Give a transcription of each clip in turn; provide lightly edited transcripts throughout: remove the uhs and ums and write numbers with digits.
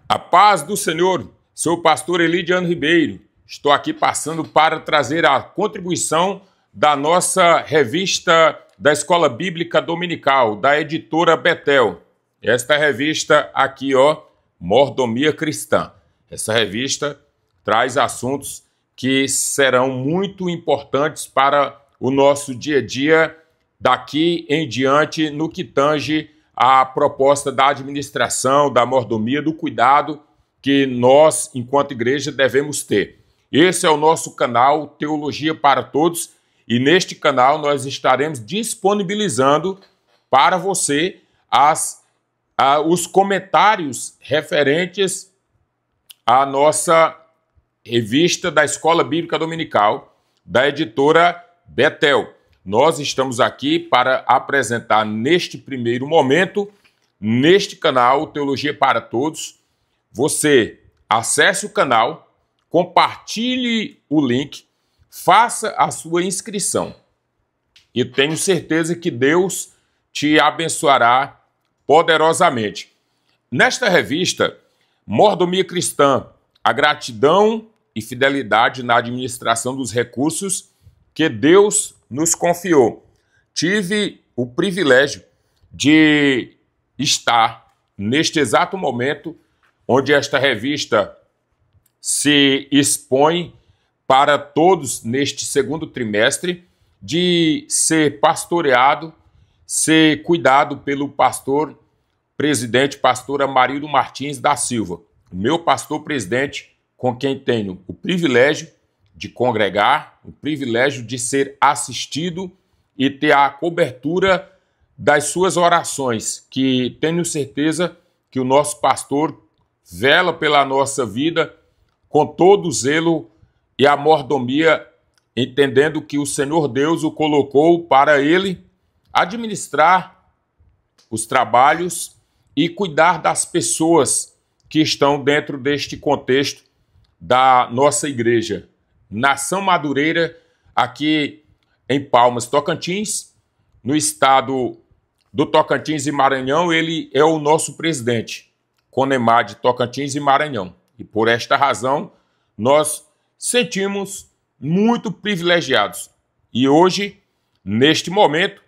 A paz do Senhor, sou o pastor Elidiano Ribeiro. Estou aqui passando para trazer a contribuição da nossa revista da Escola Bíblica Dominical, da editora Betel. Esta revista aqui, Mordomia Cristã. Essa revista traz assuntos que serão muito importantes para o nosso dia a dia daqui em diante no que tange a proposta da administração, da mordomia, do cuidado que nós, enquanto igreja, devemos ter. Esse é o nosso canal Teologia para Todos e neste canal nós estaremos disponibilizando para você os comentários referentes à nossa revista da Escola Bíblica Dominical, da editora Betel. Nós estamos aqui para apresentar neste primeiro momento, neste canal Teologia para Todos. Você acesse o canal, compartilhe o link, faça a sua inscrição. E tenho certeza que Deus te abençoará poderosamente. Nesta revista, Mordomia Cristã, a gratidão e fidelidade na administração dos recursos que Deus nos confiou. Tive o privilégio de estar neste exato momento onde esta revista se expõe para todos neste segundo trimestre, de ser pastoreado, ser cuidado pelo pastor presidente, pastor Amarildo Martins da Silva, meu pastor presidente, com quem tenho o privilégio de congregar, o privilégio de ser assistido e ter a cobertura das suas orações, que tenho certeza que o nosso pastor vela pela nossa vida com todo o zelo e a mordomia, entendendo que o Senhor Deus o colocou para ele administrar os trabalhos e cuidar das pessoas que estão dentro deste contexto da nossa igreja. Nação Madureira, aqui em Palmas, Tocantins, no estado do Tocantins e Maranhão, ele é o nosso presidente, Conemar de Tocantins e Maranhão. E por esta razão, nós sentimos muito privilegiados. E hoje, neste momento,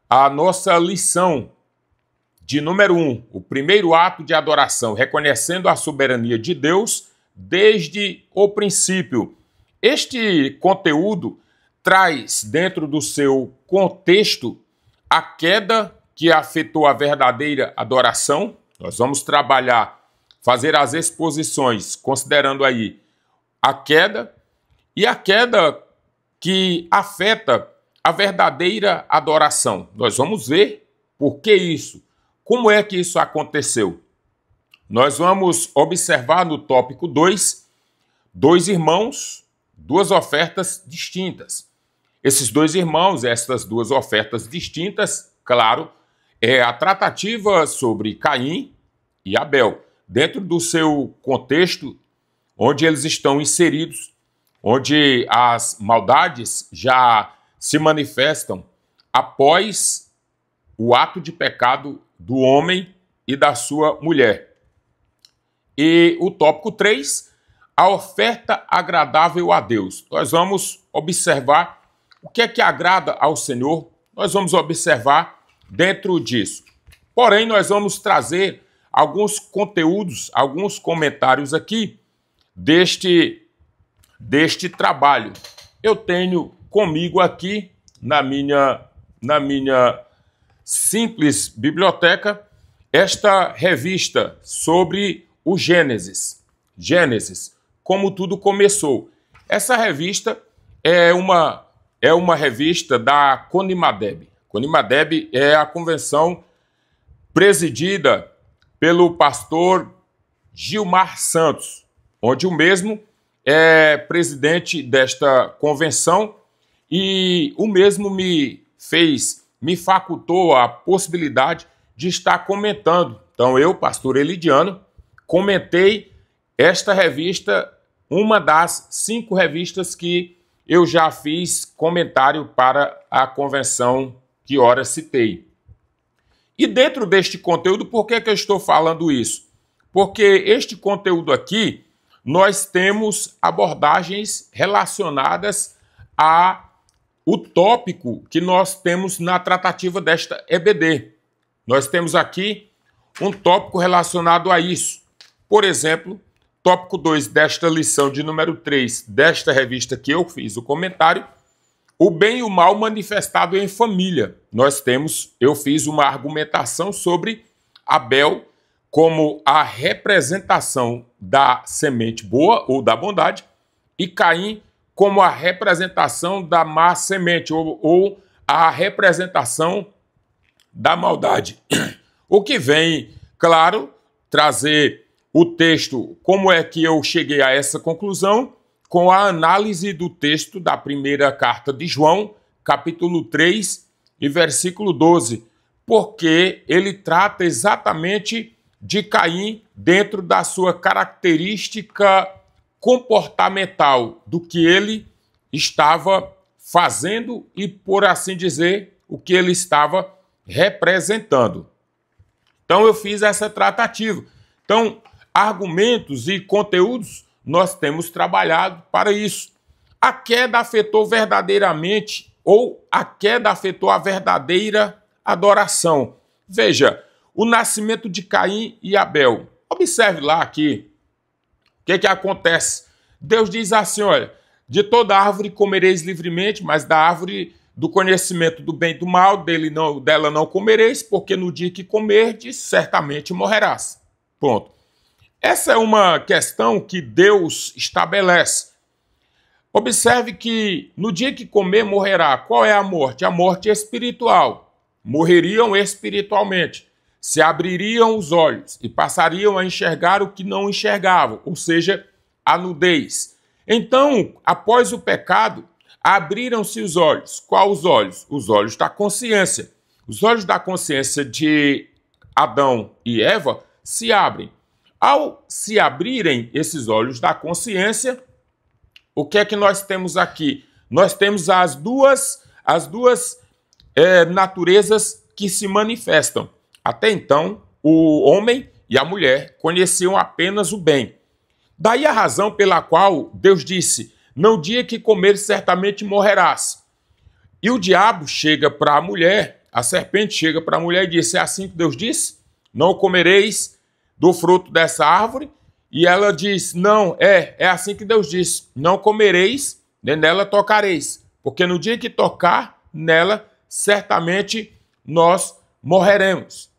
a nossa lição de número 1, o primeiro ato de adoração, reconhecendo a soberania de Deus desde o princípio. Este conteúdo traz dentro do seu contexto a queda que afetou a verdadeira adoração. Nós vamos trabalhar, fazer as exposições considerando aí a queda e a queda que afeta a verdadeira adoração. Nós vamos ver por que isso, como é que isso aconteceu. Nós vamos observar no tópico 2, dois irmãos, duas ofertas distintas. Esses dois irmãos, essas duas ofertas distintas, claro, é a tratativa sobre Caim e Abel, dentro do seu contexto, onde eles estão inseridos, onde as maldades já se manifestam após o ato de pecado do homem e da sua mulher. E o tópico 3, a oferta agradável a Deus. Nós vamos observar o que é que agrada ao Senhor, nós vamos observar dentro disso. Porém, nós vamos trazer alguns conteúdos, alguns comentários aqui deste trabalho. Eu tenho comigo aqui, na minha simples biblioteca, esta revista sobre o Gênesis. Gênesis, como tudo começou. Essa revista é uma revista da Conimadeb. Conimadeb é a convenção presidida pelo pastor Gilmar Santos, onde o mesmo é presidente desta convenção e o mesmo me facultou a possibilidade de estar comentando. Então eu, pastor Elidiano, comentei esta revista, uma das 5 revistas que eu já fiz comentário para a convenção que ora citei. E dentro deste conteúdo, por que eu estou falando isso? porque este conteúdo aqui, nós temos abordagens relacionadas ao tópico que nós temos na tratativa desta EBD. Nós temos aqui um tópico relacionado a isso. Por exemplo, tópico 2 desta lição de número 3 desta revista que eu fiz o comentário, o bem e o mal manifestado em família. Eu fiz uma argumentação sobre Abel como a representação da semente boa ou da bondade e Caim como a representação da má semente ou a representação da maldade. O que vem, claro, trazer o texto, como é que eu cheguei a essa conclusão, com a análise do texto da primeira carta de João, capítulo 3 e versículo 12, porque ele trata exatamente de Caim dentro da sua característica comportamental, do que ele estava fazendo e, por assim dizer, o que ele estava representando. Então eu fiz essa tratativa. Então, argumentos e conteúdos nós temos trabalhado para isso. A queda afetou verdadeiramente, ou a queda afetou a verdadeira adoração. Veja, o nascimento de Caim e Abel. Observe lá aqui o que acontece. Deus diz assim, olha, de toda árvore comereis livremente, mas da árvore do conhecimento do bem e do mal, dela não comereis, porque no dia que comerdes, certamente morrerás. Ponto. Essa é uma questão que Deus estabelece. Observe que no dia que comer, morrerá. Qual é a morte? A morte espiritual. Morreriam espiritualmente. Se abririam os olhos e passariam a enxergar o que não enxergavam, ou seja, a nudez. Então, após o pecado, abriram-se os olhos. Quais os olhos? Os olhos da consciência. Os olhos da consciência de Adão e Eva se abrem. Ao se abrirem esses olhos da consciência, o que é que nós temos aqui? Nós temos as duas naturezas que se manifestam. Até então, o homem e a mulher conheciam apenas o bem. Daí a razão pela qual Deus disse, no dia que comeres certamente morrerás. E o diabo chega para a mulher, a serpente chega para a mulher e disse, é assim que Deus disse? Não comereis do fruto dessa árvore? E ela diz, não, é assim que Deus disse, não comereis, nem nela tocareis, porque no dia que tocar nela, certamente nós morreremos.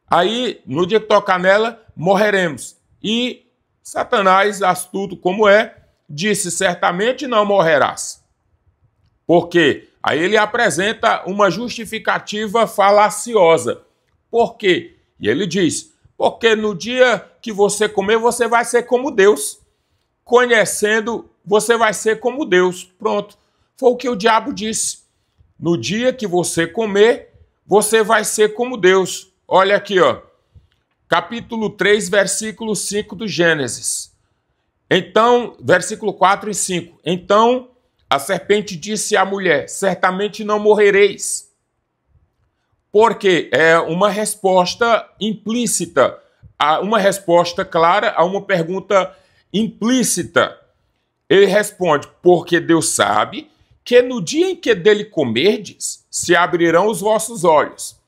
Aí, no dia que tocar nela, morreremos. E Satanás, astuto como é, disse, certamente não morrerás. Por quê? Aí ele apresenta uma justificativa falaciosa. Por quê? E ele diz, porque no dia que você comer, você vai ser como Deus. Conhecendo, você vai ser como Deus. Pronto. Foi o que o diabo disse. No dia que você comer, você vai ser como Deus. Olha aqui, ó. Capítulo 3, versículo 5 do Gênesis. Então, versículo 4 e 5. Então, a serpente disse à mulher, certamente não morrereis. Porque é uma resposta implícita, uma resposta clara a uma pergunta implícita. Ele responde, porque Deus sabe que no dia em que dele comerdes, se abrirão os vossos olhos.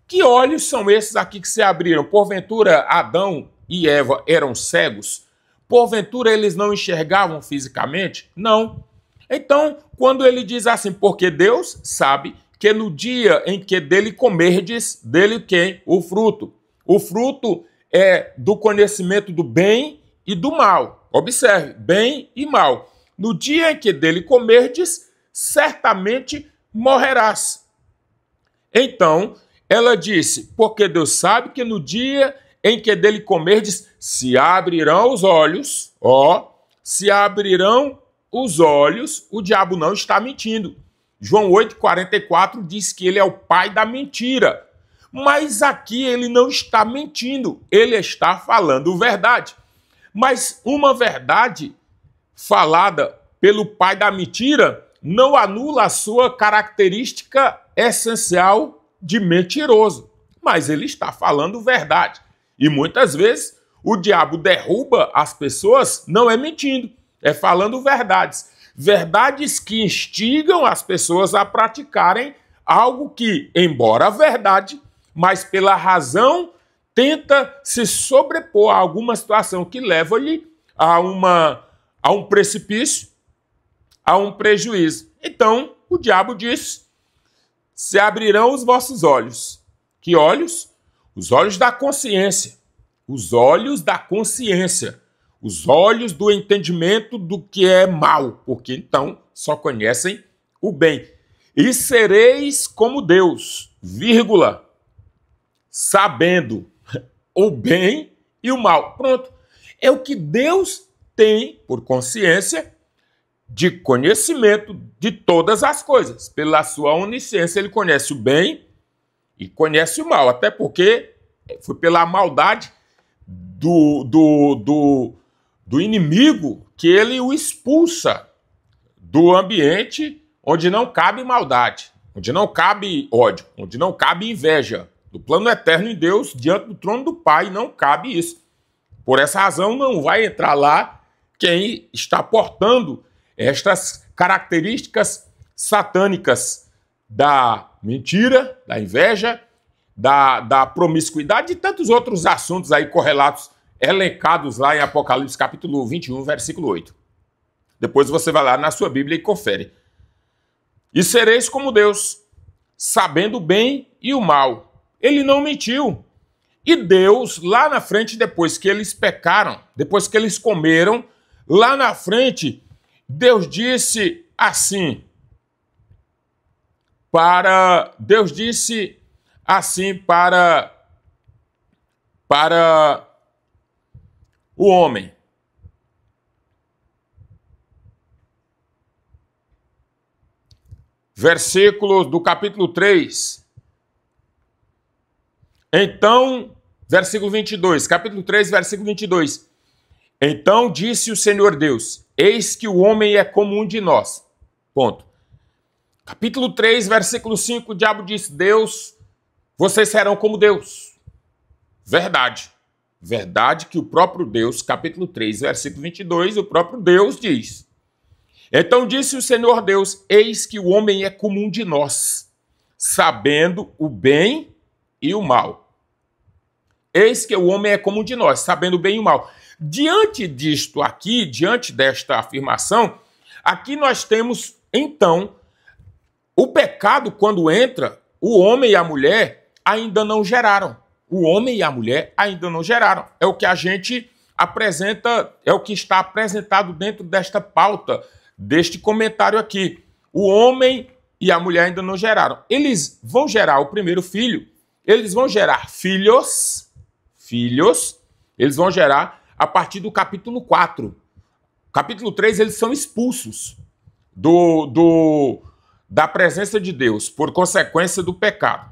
Que olhos são esses aqui que se abriram? Porventura, Adão e Eva eram cegos? Porventura, eles não enxergavam fisicamente? Não. Então, quando ele diz assim, porque Deus sabe que no dia em que dele comerdes, dele quem? O fruto. O fruto é do conhecimento do bem e do mal. Observe, bem e mal. No dia em que dele comerdes, certamente morrerás. Então, ela disse, porque Deus sabe que no dia em que dele comerdes, se abrirão os olhos, se abrirão os olhos, o diabo não está mentindo. João 8,44 diz que ele é o pai da mentira. Mas aqui ele não está mentindo, ele está falando verdade. Mas uma verdade falada pelo pai da mentira não anula a sua característica essencial de mentiroso. Mas ele está falando verdade. E muitas vezes o diabo derruba as pessoas, não é mentindo, é falando verdades. Verdades que instigam as pessoas a praticarem algo que, embora verdade, mas pela razão, tenta se sobrepor a alguma situação que leva-lhe a um precipício, a um prejuízo. Então, o diabo diz: se abrirão os vossos olhos. Que olhos? Os olhos da consciência. Os olhos da consciência. Os olhos do entendimento do que é mal, porque então só conhecem o bem. E sereis como Deus, vírgula, sabendo o bem e o mal. Pronto. É o que Deus tem por consciência de conhecimento de todas as coisas. Pela sua onisciência, ele conhece o bem e conhece o mal. Até porque foi pela maldade do inimigo que ele o expulsa do ambiente onde não cabe maldade, onde não cabe ódio, onde não cabe inveja. Do plano eterno em Deus, diante do trono do Pai, não cabe isso. Por essa razão, não vai entrar lá quem está portando estas características satânicas da mentira, da inveja, da promiscuidade e tantos outros assuntos aí correlatos, elencados lá em Apocalipse capítulo 21, versículo 8. Depois você vai lá na sua Bíblia e confere. E sereis como Deus, sabendo o bem e o mal. Ele não mentiu. E Deus, lá na frente, depois que eles pecaram, depois que eles comeram, lá na frente, Deus disse assim para o homem. Versículo do capítulo 3. Então, versículo 22, capítulo 3, versículo 22. Então disse o Senhor Deus: eis que o homem é como um de nós. Ponto. Capítulo 3, versículo 5, o diabo disse: Deus, vocês serão como Deus. Verdade. Verdade que o próprio Deus, capítulo 3, versículo 22, o próprio Deus diz. Então disse o Senhor Deus: eis que o homem é como um de nós, sabendo o bem e o mal. Eis que o homem é como um de nós, sabendo o bem e o mal. Diante disto aqui, diante desta afirmação, aqui nós temos, então, o pecado quando entra, o homem e a mulher ainda não geraram. O homem e a mulher ainda não geraram. É o que a gente apresenta, é o que está apresentado dentro desta pauta, deste comentário aqui. O homem e a mulher ainda não geraram. Eles vão gerar o primeiro filho, eles vão gerar filhos, eles vão gerar a partir do capítulo 4. Capítulo 3, eles são expulsos da presença de Deus, por consequência do pecado.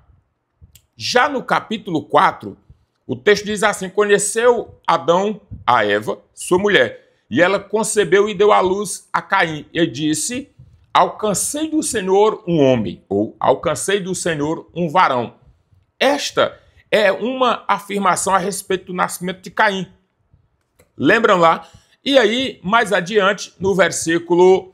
Já no capítulo 4, o texto diz assim: conheceu Adão a Eva, sua mulher, e ela concebeu e deu à luz a Caim, e disse: alcancei do Senhor um homem, ou alcancei do Senhor um varão. Esta é uma afirmação a respeito do nascimento de Caim. Lembram lá? E aí, mais adiante, no versículo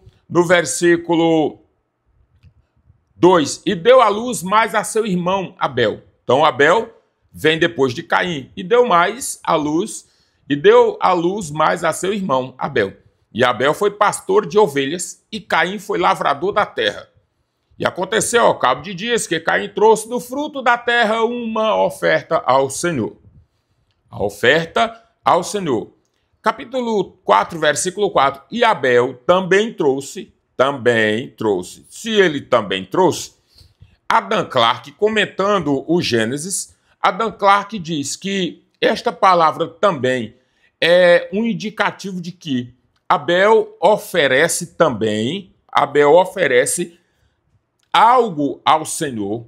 2, e deu à luz mais a seu irmão Abel. Então Abel vem depois de Caim, e deu à luz mais a seu irmão Abel. E Abel foi pastor de ovelhas, e Caim foi lavrador da terra. E aconteceu ao cabo de dias que Caim trouxe do fruto da terra uma oferta ao Senhor. A oferta ao Senhor. Capítulo 4, versículo 4. E Abel também trouxe. Se ele também trouxe, Adam Clarke, comentando o Gênesis, Adam Clarke diz que esta palavra também é um indicativo de que Abel oferece algo ao Senhor.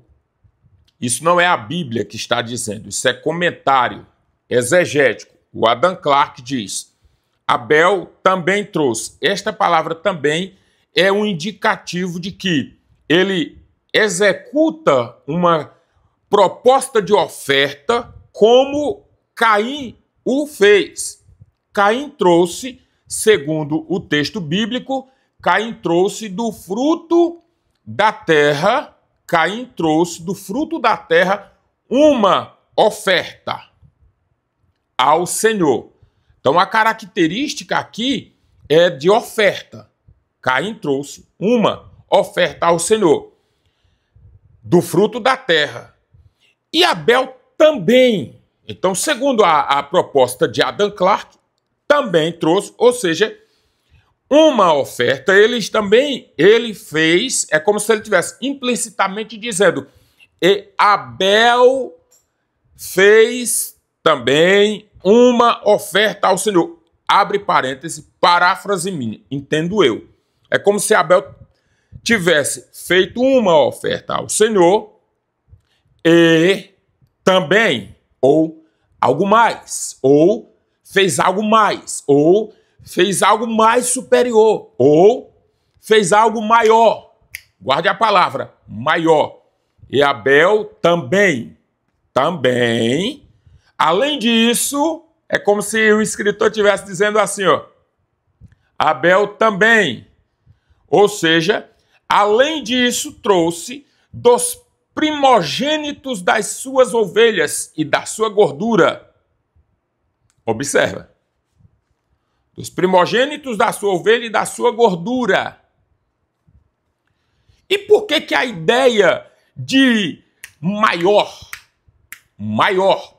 Isso não é a Bíblia que está dizendo, isso é comentário exegético. O Adam Clarke diz: Abel também trouxe. Esta palavra também é um indicativo de que ele executa uma proposta de oferta como Caim o fez. Caim trouxe, segundo o texto bíblico, Caim trouxe do fruto da terra, Caim trouxe do fruto da terra uma oferta ao Senhor. Então a característica aqui é de oferta. Caim trouxe uma oferta ao Senhor do fruto da terra. E Abel também. Então, segundo a proposta de Adam Clarke, também trouxe, ou seja, uma oferta. Ele fez, é como se ele estivesse implicitamente dizendo, e Abel fez também uma oferta ao Senhor. Abre parênteses, paráfrase minha, entendo eu. É como se Abel tivesse feito uma oferta ao Senhor e também, ou algo mais, ou fez algo mais, ou fez algo mais superior, ou fez algo maior. Guarde a palavra, maior. E Abel também. Além disso, é como se o escritor estivesse dizendo assim, ó, Abel também. Ou seja, além disso, trouxe dos primogênitos das suas ovelhas e da sua gordura. Observa. Dos primogênitos da sua ovelha e da sua gordura. E por que a ideia de maior?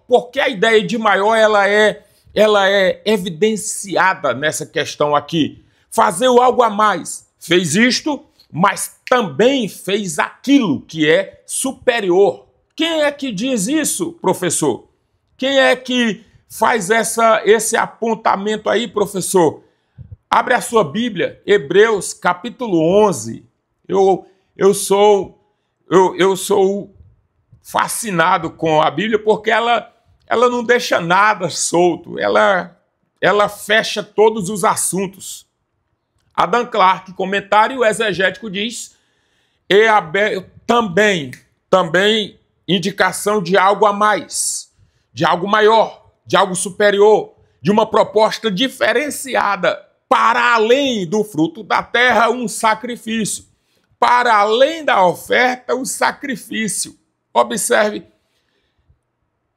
Porque a ideia de maior ela é evidenciada nessa questão aqui. Fazer algo a mais. Fez isto, mas também fez aquilo que é superior. Quem é que diz isso, professor? Quem é que faz esse apontamento aí, professor? Abre a sua Bíblia, Hebreus capítulo 11. Eu sou fascinado com a Bíblia porque ela não deixa nada solto. Ela fecha todos os assuntos. Adam Clarke, comentário exegético, diz, e Abel também indicação de algo a mais, de algo maior, de algo superior, de uma proposta diferenciada, para além do fruto da terra, um sacrifício, para além da oferta, um sacrifício. Observe,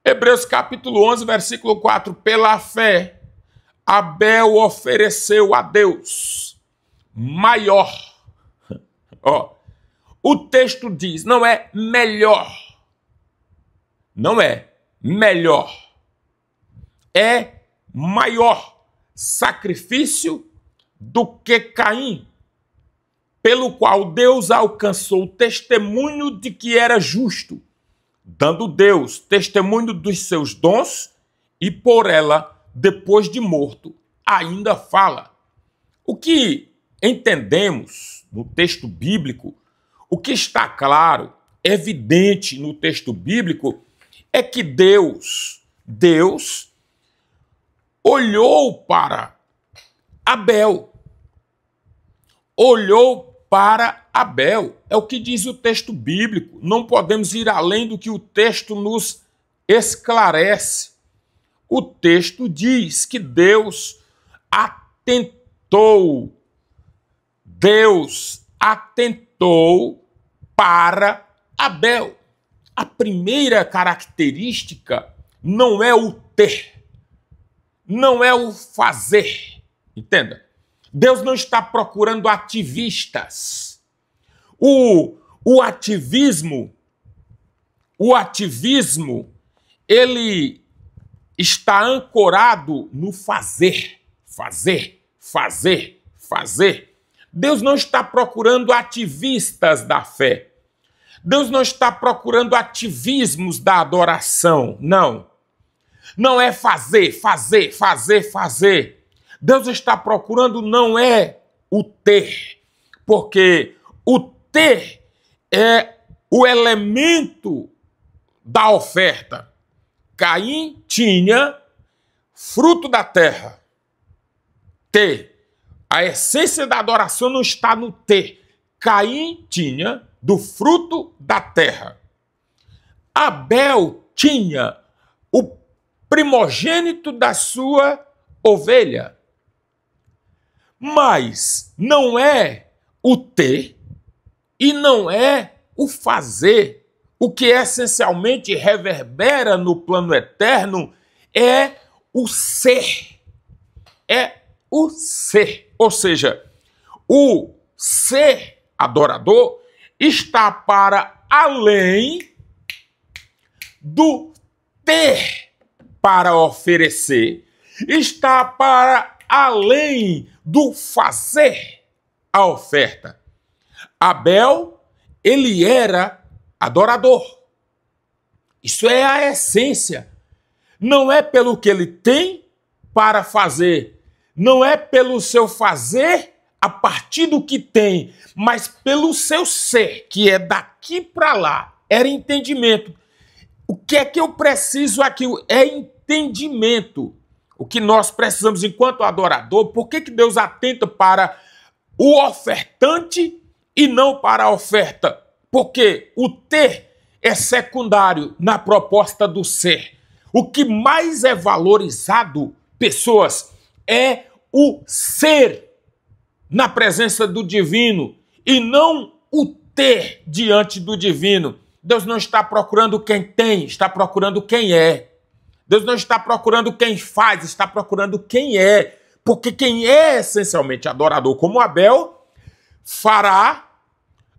Hebreus capítulo 11, versículo 4, pela fé, Abel ofereceu a Deus maior. Ó, o texto diz, não é melhor. Não é melhor. É maior sacrifício do que Caim, pelo qual Deus alcançou o testemunho de que era justo, dando Deus testemunho dos seus dons e por ela, depois de morto, ainda fala. O que entendemos no texto bíblico, o que está claro, evidente no texto bíblico, é que Deus olhou para Abel. Olhou para Abel. É o que diz o texto bíblico. Não podemos ir além do que o texto nos esclarece. O texto diz que Deus atentou para Abel. A primeira característica não é o ter, não é o fazer. Entenda? Deus não está procurando ativistas. O ativismo, ele está ancorado no fazer. Deus não está procurando ativistas da fé. Deus não está procurando ativismos da adoração. Não. Não é fazer. Deus está procurando não é o ter. Porque o ter é o elemento da oferta. Caim tinha fruto da terra. Ter. A essência da adoração não está no ter. Caim tinha do fruto da terra. Abel tinha primogênito da sua ovelha. Mas não é o ter e não é o fazer. O que essencialmente reverbera no plano eterno é o ser. É o ser. Ou seja, o ser adorador está para além do ter para oferecer, está para além do fazer a oferta. Abel, ele era adorador. Isso é a essência. Não é pelo que ele tem para fazer, não é pelo seu fazer a partir do que tem, mas pelo seu ser, que é daqui para lá. Era entendimento. O que é que eu preciso aqui? É entendimento. O que nós precisamos enquanto adorador. Por que Deus atenta para o ofertante e não para a oferta? Porque o ter é secundário na proposta do ser. O que mais é valorizado, pessoas, é o ser na presença do divino e não o ter diante do divino. Deus não está procurando quem tem, está procurando quem é. Deus não está procurando quem faz, está procurando quem é. Porque quem é essencialmente adorador, como Abel, fará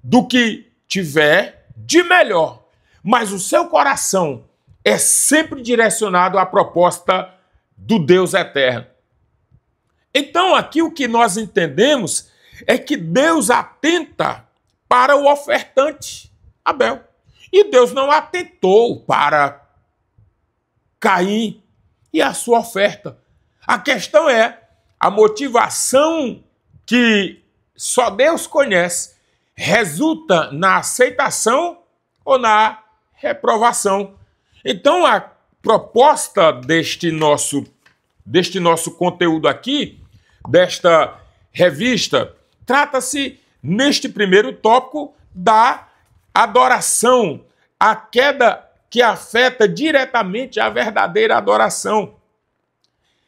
do que tiver de melhor. Mas o seu coração é sempre direcionado à proposta do Deus eterno. Então, aqui o que nós entendemos é que Deus atenta para o ofertante, Abel. E Deus não atentou para Caim e a sua oferta. A questão é a motivação que só Deus conhece, resulta na aceitação ou na reprovação. Então, a proposta deste nosso conteúdo aqui, desta revista, trata-se, neste primeiro tópico, da adoração, a queda que afeta diretamente a verdadeira adoração.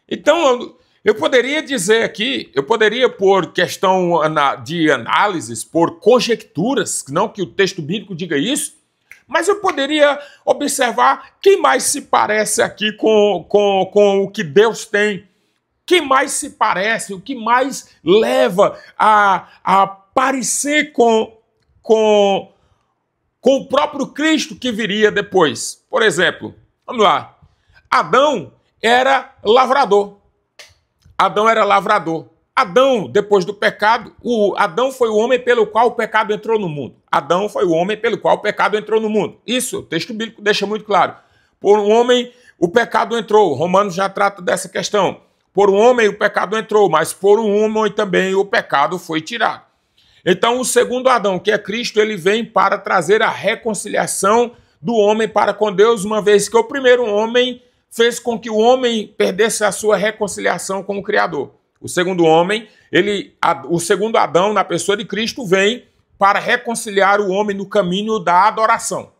Então, eu poderia dizer aqui, eu poderia, por questão de análises, por conjecturas, não que o texto bíblico diga isso, mas eu poderia observar quem mais se parece aqui com o que Deus tem. Quem mais se parece, o que mais leva a parecer com o próprio Cristo que viria depois. Por exemplo, vamos lá. Adão era lavrador. Adão, depois do pecado, Adão foi o homem pelo qual o pecado entrou no mundo. Adão foi o homem pelo qual o pecado entrou no mundo. Isso, o texto bíblico deixa muito claro. Por um homem, o pecado entrou. Romanos já trata dessa questão. Por um homem, o pecado entrou, mas por um homem também o pecado foi tirado. Então, o segundo Adão, que é Cristo, ele vem para trazer a reconciliação do homem para com Deus, uma vez que o primeiro homem fez com que o homem perdesse a sua reconciliação com o Criador. O segundo homem, o segundo Adão, na pessoa de Cristo, vem para reconciliar o homem no caminho da adoração.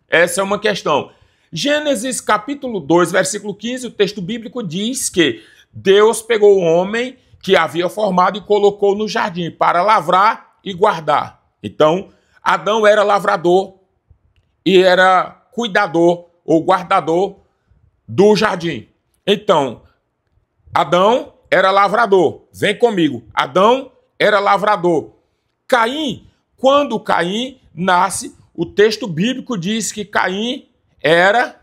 Essa é uma questão. Gênesis capítulo 2, versículo 15, o texto bíblico diz que Deus pegou o homem que havia formado e colocou no jardim para lavrar e guardar. Então, Adão era lavrador e era cuidador ou guardador do jardim. Então, Adão era lavrador. Vem comigo. Adão era lavrador. Caim, quando Caim nasce, o texto bíblico diz que Caim era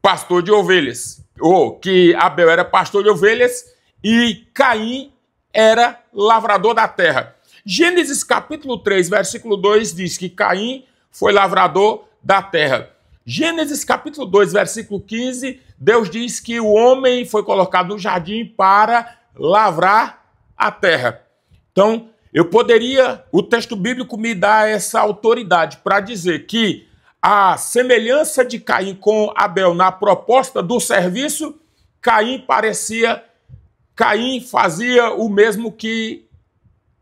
pastor de ovelhas. Ou que Abel era pastor de ovelhas e Caim era lavrador da terra. Gênesis capítulo 3, versículo 2 diz que Caim foi lavrador da terra. Gênesis capítulo 2, versículo 15, Deus diz que o homem foi colocado no jardim para lavrar a terra. Então, o texto bíblico me dá essa autoridade para dizer que a semelhança de Caim com Abel na proposta do serviço, Caim fazia o mesmo que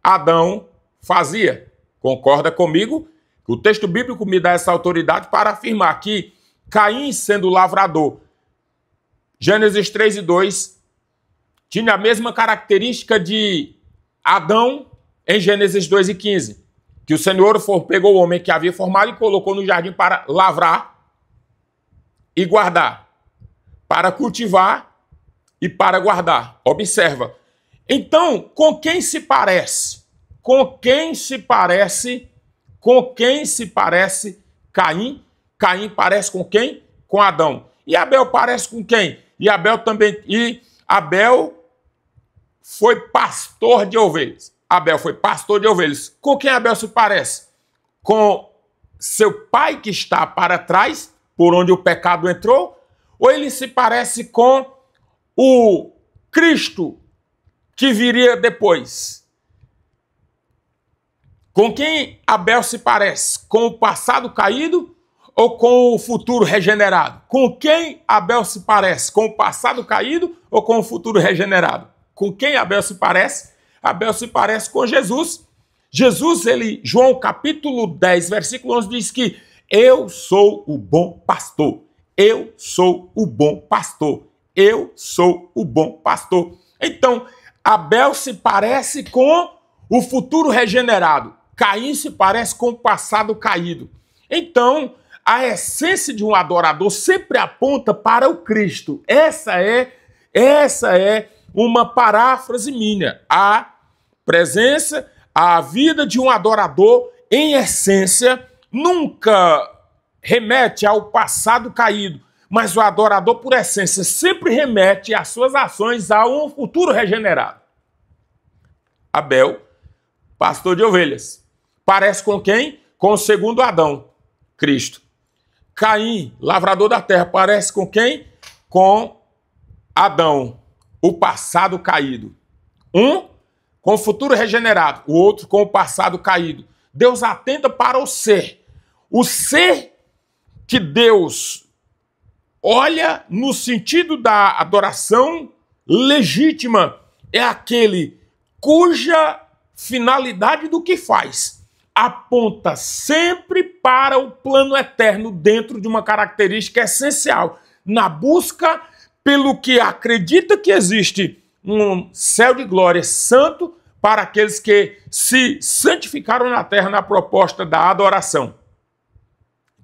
Adão fazia. Concorda comigo? O texto bíblico me dá essa autoridade para afirmar que Caim, sendo lavrador, Gênesis 3:2, tinha a mesma característica de Adão em Gênesis 2:15, que o Senhor pegou o homem que havia formado e colocou no jardim para lavrar e guardar, para cultivar e para guardar. Observa. Então, com quem se parece? Com quem se parece? Com quem se parece Caim? Caim parece com quem? Com Adão. E Abel parece com quem? E Abel foi pastor de ovelhas. Abel foi pastor de ovelhas. Com quem Abel se parece? Com seu pai que está para trás, por onde o pecado entrou? Ou ele se parece com o Cristo que viria depois? Com quem Abel se parece? Com o passado caído ou com o futuro regenerado? Com quem Abel se parece? Com o passado caído ou com o futuro regenerado? Com quem Abel se parece? Abel se parece com Jesus. Jesus, João capítulo 10, versículo 11, diz que eu sou o bom pastor. Eu sou o bom pastor. Eu sou o bom pastor. Então, Abel se parece com o futuro regenerado. Caim se parece com o passado caído. Então, a essência de um adorador sempre aponta para o Cristo. Essa é uma paráfrase minha. A presença, a vida de um adorador, em essência, nunca remete ao passado caído, mas o adorador, por essência, sempre remete as suas ações a um futuro regenerado. Abel, pastor de ovelhas. Parece com quem? Com o segundo Adão, Cristo. Caim, lavrador da terra, parece com quem? Com Adão, o passado caído. Um com o futuro regenerado, o outro com o passado caído. Deus atenta para o ser. O ser que Deus olha no sentido da adoração legítima é aquele cuja finalidade do que faz aponta sempre para o plano eterno dentro de uma característica essencial, na busca pelo que acredita que existe um céu de glória santo para aqueles que se santificaram na terra na proposta da adoração.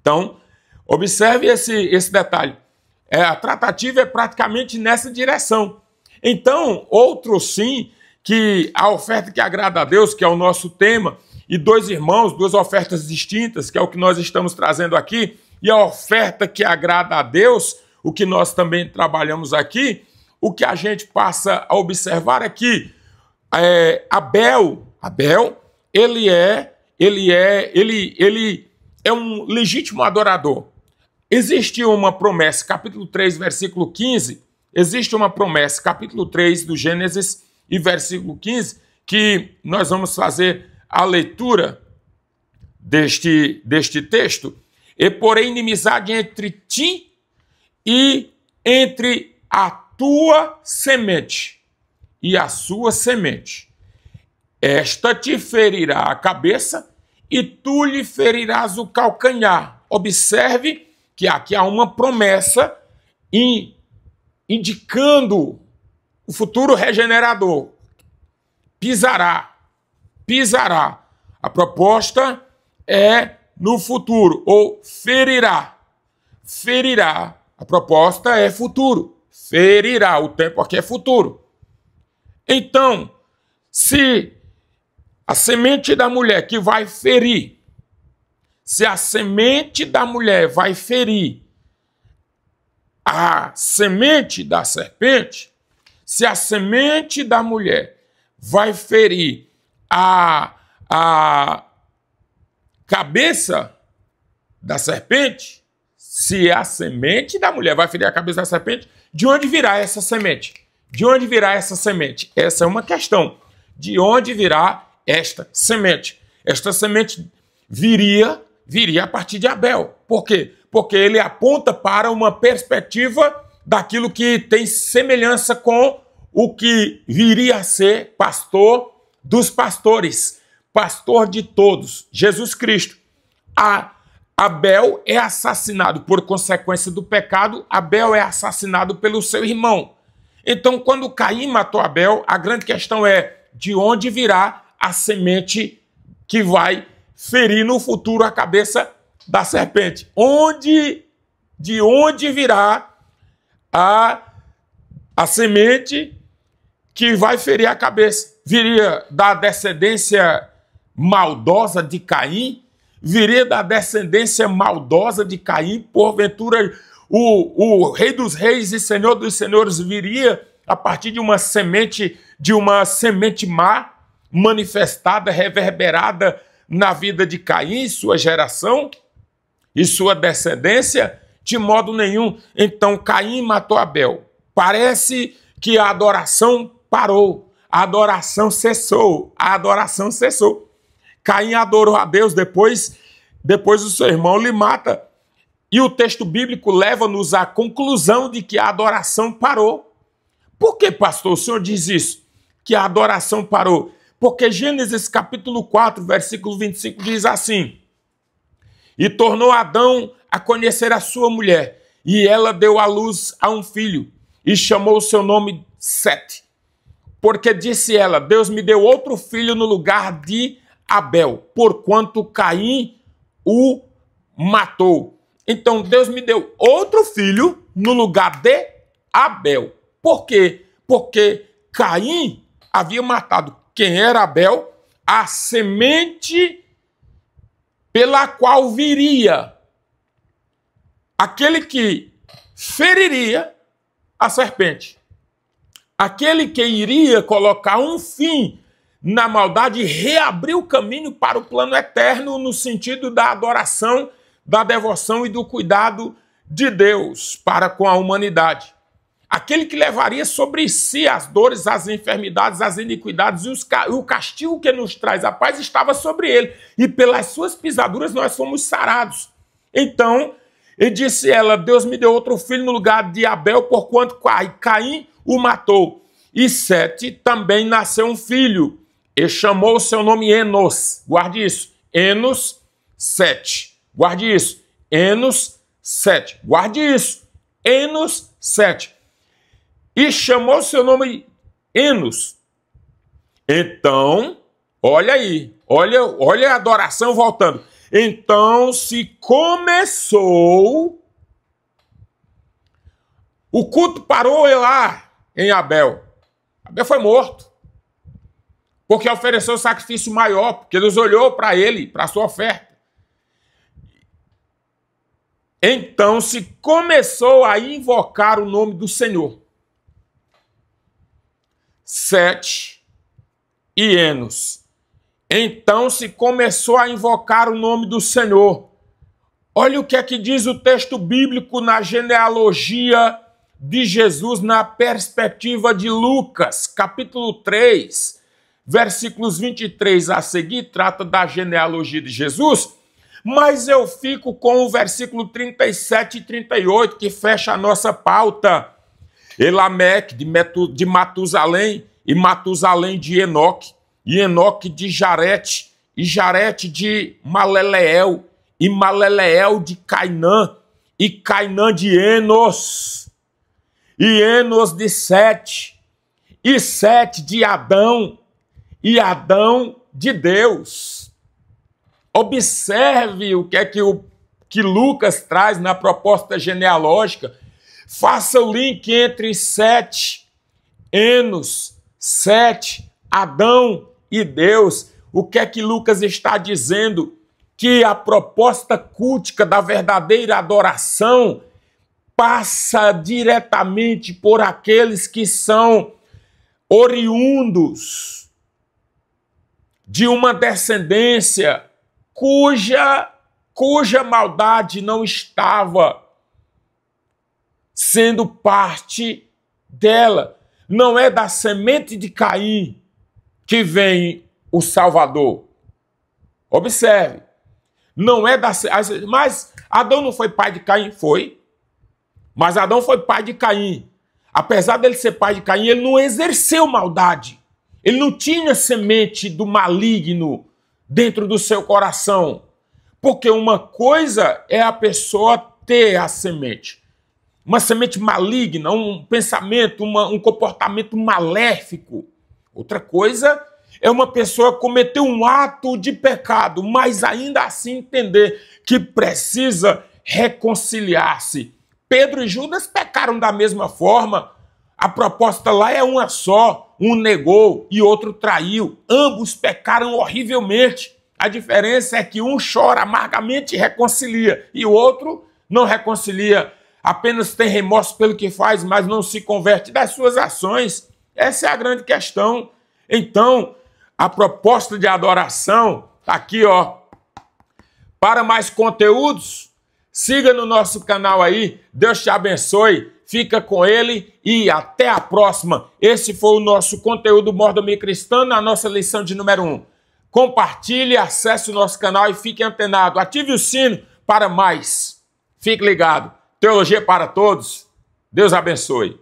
Então, observe esse detalhe. A tratativa é praticamente nessa direção. Então, outro sim, que a oferta que agrada a Deus, que é o nosso tema, e dois irmãos, duas ofertas distintas, que é o que nós estamos trazendo aqui, e a oferta que agrada a Deus, o que nós também trabalhamos aqui, o que a gente passa a observar é que Abel, ele é um legítimo adorador. Existe uma promessa, capítulo 3, versículo 15, existe uma promessa, capítulo 3 do Gênesis e versículo 15, que nós vamos fazer a leitura deste texto. E porém inimizade entre ti e entre a tua semente e a sua semente. Esta te ferirá a cabeça e tu lhe ferirás o calcanhar. Observe que aqui há uma promessa indicando o futuro regenerador. Pisará. A proposta é no futuro, ou ferirá. A proposta é futuro. Ferirá, o tempo aqui é futuro. Então, se a semente da mulher que vai ferir, se a semente da mulher vai ferir a semente da serpente, se a semente da mulher vai ferir a cabeça da serpente, se a semente da mulher vai ferir a cabeça da serpente, de onde virá essa semente? De onde virá essa semente? Essa é uma questão. De onde virá esta semente? Esta semente viria a partir de Abel. Por quê? Porque ele aponta para uma perspectiva daquilo que tem semelhança com o que viria a ser pastor dos pastores. pastor de todos, Jesus Cristo. Abel é assassinado por consequência do pecado, Abel é assassinado pelo seu irmão. Então, quando Caim matou Abel, a grande questão é de onde virá a semente que vai ferir no futuro a cabeça da serpente. De onde virá a semente que vai ferir a cabeça? Viria da descendência maldosa de Caim? Viria da descendência maldosa de Caim? Porventura, o Rei dos Reis e Senhor dos Senhores viria a partir de uma semente má, manifestada, reverberada na vida de Caim, sua geração e sua descendência? De modo nenhum. Então, Caim matou Abel. Parece que a adoração parou, a adoração cessou, Caim adorou a Deus, depois o seu irmão lhe mata. E o texto bíblico leva-nos à conclusão de que a adoração parou. Por que, pastor, o senhor diz isso? Que a adoração parou? Porque Gênesis capítulo 4, versículo 25 diz assim: e tornou Adão a conhecer a sua mulher, e ela deu à luz a um filho, e chamou o seu nome Sete. Porque disse ela: Deus me deu outro filho no lugar de Abel, porquanto Caim o matou. Então Deus me deu outro filho no lugar de Abel. Por quê? Porque Caim havia matado. Quem era Abel? A semente pela qual viria aquele que feriria a serpente. Aquele que iria colocar um fim na maldade e reabrir o caminho para o plano eterno no sentido da adoração, da devoção e do cuidado de Deus para com a humanidade. Aquele que levaria sobre si as dores, as enfermidades, as iniquidades e o castigo que nos traz a paz estava sobre ele. E pelas suas pisaduras nós fomos sarados. Então, e disse ela: Deus me deu outro filho no lugar de Abel, porquanto Caim o matou. E Sete também nasceu um filho, e chamou o seu nome Enos. Guarde isso. Enos, Sete. Guarde isso. Enos, Sete. Guarde isso. Enos, Sete. E chamou o seu nome Enos. Então, olha aí. Olha a adoração voltando. Então se começou, o culto parou lá em Abel. Abel foi morto, porque ofereceu o sacrifício maior, porque Deus olhou para ele, para a sua oferta. Então se começou a invocar o nome do Senhor. Sete e Enos. Então se começou a invocar o nome do Senhor. Olha o que é que diz o texto bíblico na genealogia de Jesus, na perspectiva de Lucas, capítulo 3, versículos 23 a seguir, trata da genealogia de Jesus, mas eu fico com o versículo 37 e 38, que fecha a nossa pauta. Elameque, de Matusalém, e Matusalém de Enoque, e Enoque de Jarete, e Jarete de Maleleel, e Maleleel de Cainã, e Cainã de Enos, e Enos de Sete, e Sete de Adão, e Adão de Deus. Observe o que é que Lucas traz na proposta genealógica. Faça o link entre Sete, Enos, Sete, Adão e Deus. O que é que Lucas está dizendo? Que a proposta cultica da verdadeira adoração passa diretamente por aqueles que são oriundos de uma descendência cuja maldade não estava sendo parte dela. Não é da semente de Caim que vem o Salvador. Observe. Não é da... Mas Adão não foi pai de Caim? Foi. Mas Adão foi pai de Caim. Apesar dele ser pai de Caim, ele não exerceu maldade. Ele não tinha semente do maligno dentro do seu coração. Porque uma coisa é a pessoa ter a semente, uma semente maligna, um pensamento, um comportamento maléfico. Outra coisa é uma pessoa cometer um ato de pecado, mas ainda assim entender que precisa reconciliar-se. Pedro e Judas pecaram da mesma forma. A proposta lá é uma só. Um negou e outro traiu. Ambos pecaram horrivelmente. A diferença é que um chora amargamente e reconcilia, e o outro não reconcilia, apenas tem remorso pelo que faz, mas não se converte das suas ações. Essa é a grande questão. Então, a proposta de adoração está aqui, ó. Para mais conteúdos, siga no nosso canal aí. Deus te abençoe. Fica com ele e até a próxima. Esse foi o nosso conteúdo Mordomia Cristã, na nossa lição de número 1. Compartilhe, acesse o nosso canal e fique antenado. Ative o sino para mais. Fique ligado. Teologia para todos. Deus abençoe.